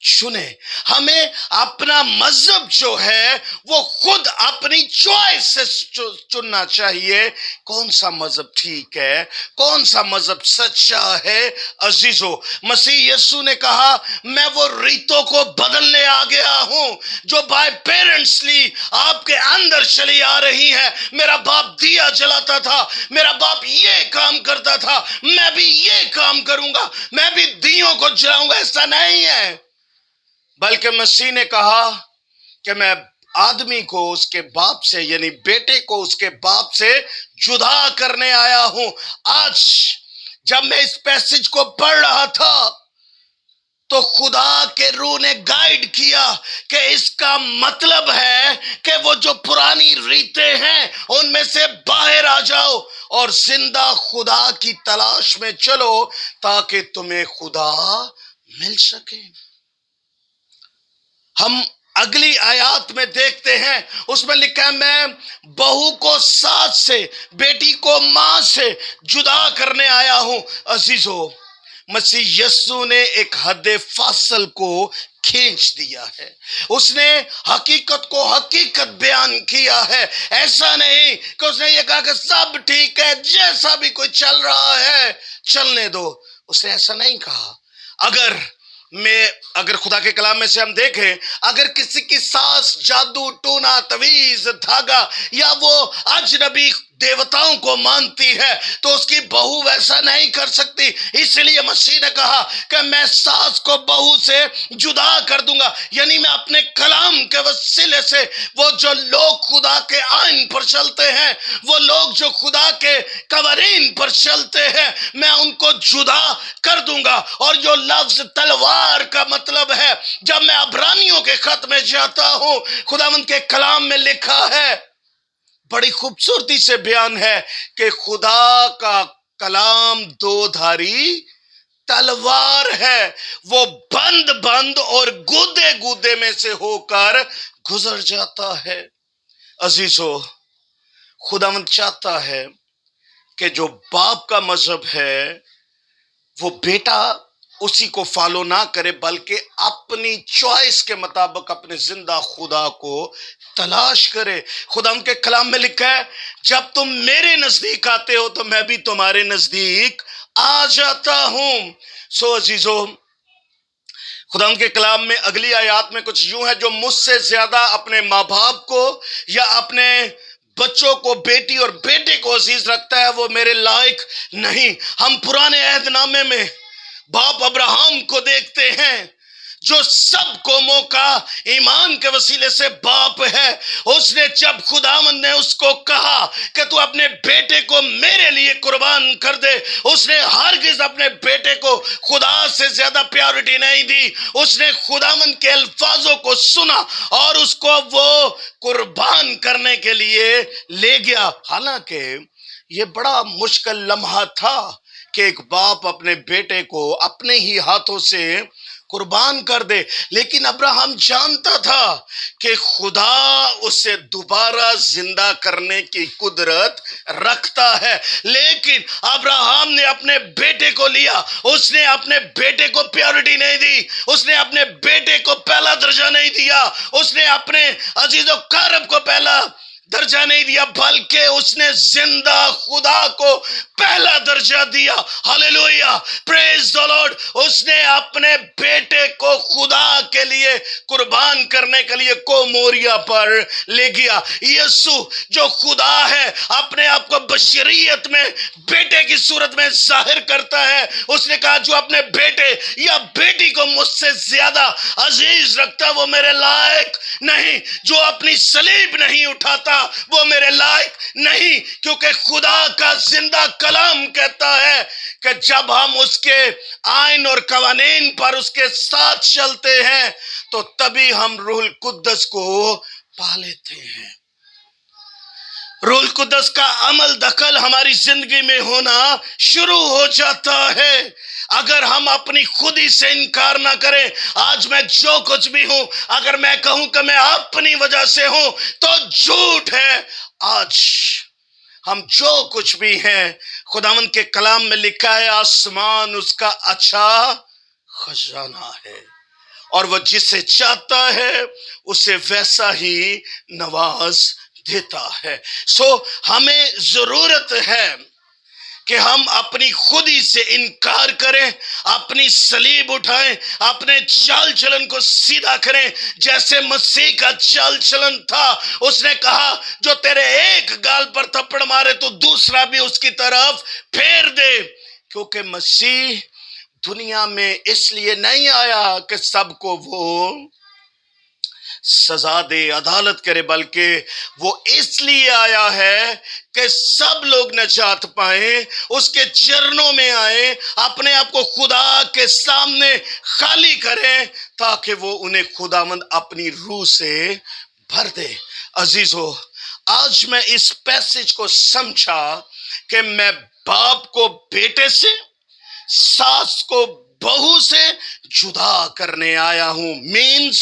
چنے. ہمیں اپنا مذہب جو ہے وہ خود اپنی چوائس سے چننا چاہیے. کون سا مذہب ٹھیک ہے، کون سا مذہب سچا ہے. عزیزو، مسیح یسوع نے کہا میں وہ ریتوں کو بدلنے آ گیا ہوں جو بائی پیرنٹسلی آپ کے اندر چلی آ رہی ہے. میرا باپ دیا جلاتا تھا، میرا باپ یہ کام کرتا تھا، میں بھی یہ کام کروں گا، میں بھی دیوں کو جلاؤں گا. ایسا نہیں ہے، بلکہ مسیح نے کہا کہ میں آدمی کو اس کے باپ سے، یعنی بیٹے کو اس کے باپ سے جدا کرنے آیا ہوں. آج جب میں اس پیسج کو پڑھ رہا تھا تو خدا کے روح نے گائیڈ کیا کہ اس کا مطلب ہے کہ وہ جو پرانی ریتیں ہیں ان میں سے باہر آ جاؤ اور زندہ خدا کی تلاش میں چلو تاکہ تمہیں خدا مل سکے. ہم اگلی آیات میں دیکھتے ہیں، اس میں لکھا ہے میں بہو کو ساس سے، بیٹی کو ماں سے جدا کرنے آیا ہوں. عزیزو، مسیح یسوع نے ایک حد فاصل کو کھینچ دیا ہے. اس نے حقیقت کو حقیقت بیان کیا ہے. ایسا نہیں کہ اس نے یہ کہا کہ سب ٹھیک ہے، جیسا بھی کوئی چل رہا ہے چلنے دو. اس نے ایسا نہیں کہا. اگر خدا کے کلام میں سے ہم دیکھیں، اگر کسی کی ساس جادو ٹونا تویز دھاگا یا وہ اجنبی دیوتاؤں کو مانتی ہے تو اس کی بہو ویسا نہیں کر سکتی. اس لیے مسیح نے کہا کہ میں ساس کو بہو سے جدا کر دوں گا. یعنی میں اپنے کلام کے وسیلے سے وہ جو لوگ خدا کے آئین پر چلتے ہیں، وہ لوگ جو خدا کے قوانین پر چلتے ہیں، میں ان کو جدا کر دوں گا. اور جو لفظ تلوار کا مطلب ہے، جب میں عبرانیوں کے خط میں جاتا ہوں، خداوند کے کلام میں لکھا ہے، بڑی خوبصورتی سے بیان ہے کہ خدا کا کلام دو دھاری تلوار ہے، وہ بند بند اور گودے گودے میں سے ہو کر گزر جاتا ہے. عزیزو، خداوند چاہتا ہے کہ جو باپ کا مذہب ہے وہ بیٹا اسی کو فالو نہ کرے، بلکہ اپنی چوائس کے مطابق اپنے زندہ خدا کو تلاش کرے. خدا ان کے کلام میں لکھا ہے جب تم میرے نزدیک آتے ہو تو میں بھی تمہارے نزدیک آ جاتا ہوں. سو عزیزو، خدا ان کے کلام میں اگلی آیات میں کچھ یوں ہے، جو مجھ سے زیادہ اپنے ماں باپ کو یا اپنے بچوں کو، بیٹی اور بیٹے کو عزیز رکھتا ہے وہ میرے لائق نہیں. ہم پرانے عہد نامے میں باپ ابراہم کو دیکھتے ہیں جو سب قوموں کا ایمان کے وسیلے سے باپ ہے. اس نے جب خداوند نے اس کو کہا کہ تو اپنے بیٹے کو میرے لیے قربان کر دے، اس نے ہرگز اپنے بیٹے کو خدا سے زیادہ پیورٹی نہیں دی. اس نے خداوند کے الفاظوں کو سنا اور اس کو وہ قربان کرنے کے لیے لے گیا. حالانکہ یہ بڑا مشکل لمحہ تھا کہ ایک باپ اپنے بیٹے کو اپنے ہی ہاتھوں سے قربان کر دے، لیکن ابراہم جانتا تھا کہ خدا اسے دوبارہ زندہ کرنے کی قدرت رکھتا ہے. لیکن ابراہم نے اپنے بیٹے کو لیا، اس نے اپنے بیٹے کو پیورٹی نہیں دی، اس نے اپنے بیٹے کو پہلا درجہ نہیں دیا، اس نے اپنے عزیز و قارب کو پہلا درجہ نہیں دیا، بلکہ اس نے زندہ خدا کو پہلا درجہ دیا. ہاللویا، پریز دی لارڈ. اس نے اپنے بیٹے کو خدا کے لیے قربان کرنے کے لیے کو موریا پر لے گیا. یسوع جو خدا ہے اپنے آپ کو بشریت میں بیٹے کی صورت میں ظاہر کرتا ہے. اس نے کہا جو اپنے بیٹے یا بیٹی کو مجھ سے زیادہ عزیز رکھتا ہے وہ میرے لائق نہیں. جو اپنی صلیب نہیں اٹھاتا وہ میرے لائق نہیں. کیونکہ خدا کا زندہ کلام کہتا ہے کہ جب ہم اس کے آئین اور قوانین پر اس کے ساتھ چلتے ہیں تو تبھی ہم روح القدس کو پا لیتے ہیں. روح القدس کا عمل دخل ہماری زندگی میں ہونا شروع ہو جاتا ہے اگر ہم اپنی خودی سے انکار نہ کریں. آج میں جو کچھ بھی ہوں، اگر میں کہوں کہ میں اپنی وجہ سے ہوں تو جھوٹ ہے. آج ہم جو کچھ بھی ہیں، خداوند کے کلام میں لکھا ہے آسمان اس کا اچھا خزانہ ہے اور وہ جسے چاہتا ہے اسے ویسا ہی نواز دیتا ہے۔ سو ہمیں ضرورت ہے کہ ہم اپنی خودی سے انکار کریں، اپنی صلیب اٹھائیں، اپنے چال چلن کو سیدھا کریں جیسے مسیح کا چال چلن تھا۔ اس نے کہا جو تیرے ایک گال پر تھپڑ مارے تو دوسرا بھی اس کی طرف پھیر دے، کیونکہ مسیح دنیا میں اس لیے نہیں آیا کہ سب کو وہ سزا دے، عدالت کرے، بلکہ وہ اس لیے آیا ہے کہ سب لوگ نجات پائیں، اس کے چرنوں میں آئیں، اپنے آپ کو خدا کے سامنے خالی کریں تاکہ وہ انہیں خداوند اپنی روح سے بھر دے۔ عزیزو، آج میں اس پیسج کو سمجھا کہ میں باپ کو بیٹے سے، ساس کو بہو سے جدا کرنے آیا ہوں۔ مینز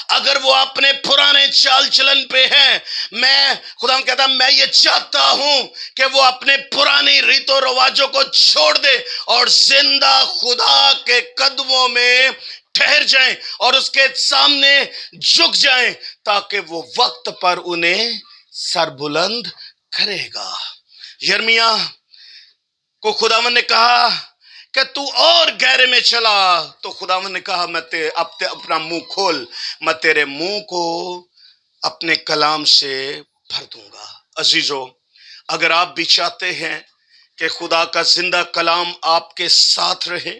اگر وہ اپنے پرانے چال چلن پہ ہے، میں خدا کہتا میں یہ چاہتا ہوں کہ وہ اپنے پرانی ریت و رواجوں کو چھوڑ دے اور زندہ خدا کے قدموں میں ٹھہر جائیں اور اس کے سامنے جھک جائیں تاکہ وہ وقت پر انہیں سر بلند کرے گا۔ یرمیہ کو خداوند نے کہا کہ تو اور گہرے میں چلا، تو خداوند نے کہا میں اپنا منہ کھول، میں تیرے منہ کو اپنے کلام سے بھر دوں گا۔ عزیزو، اگر آپ بھی چاہتے ہیں کہ خدا کا زندہ کلام آپ کے ساتھ رہے،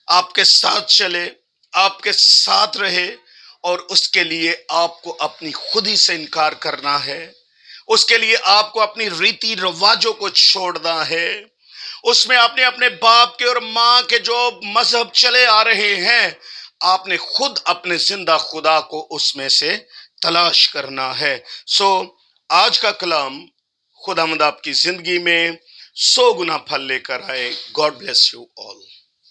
آپ کے ساتھ چلے، آپ کے ساتھ رہے، اور اس کے لیے آپ کو اپنی خودی سے انکار کرنا ہے، اس کے لیے آپ کو اپنی ریتی رواجوں کو چھوڑنا ہے، اس میں آپ نے اپنے باپ کے اور ماں کے جو مذہب چلے آ رہے ہیں، آپ نے خود اپنے زندہ خدا کو اس میں سے تلاش کرنا ہے۔ سو آج کا کلام خداوند آپ کی زندگی میں 100 گنا پھل لے کر آئے۔ God bless you all.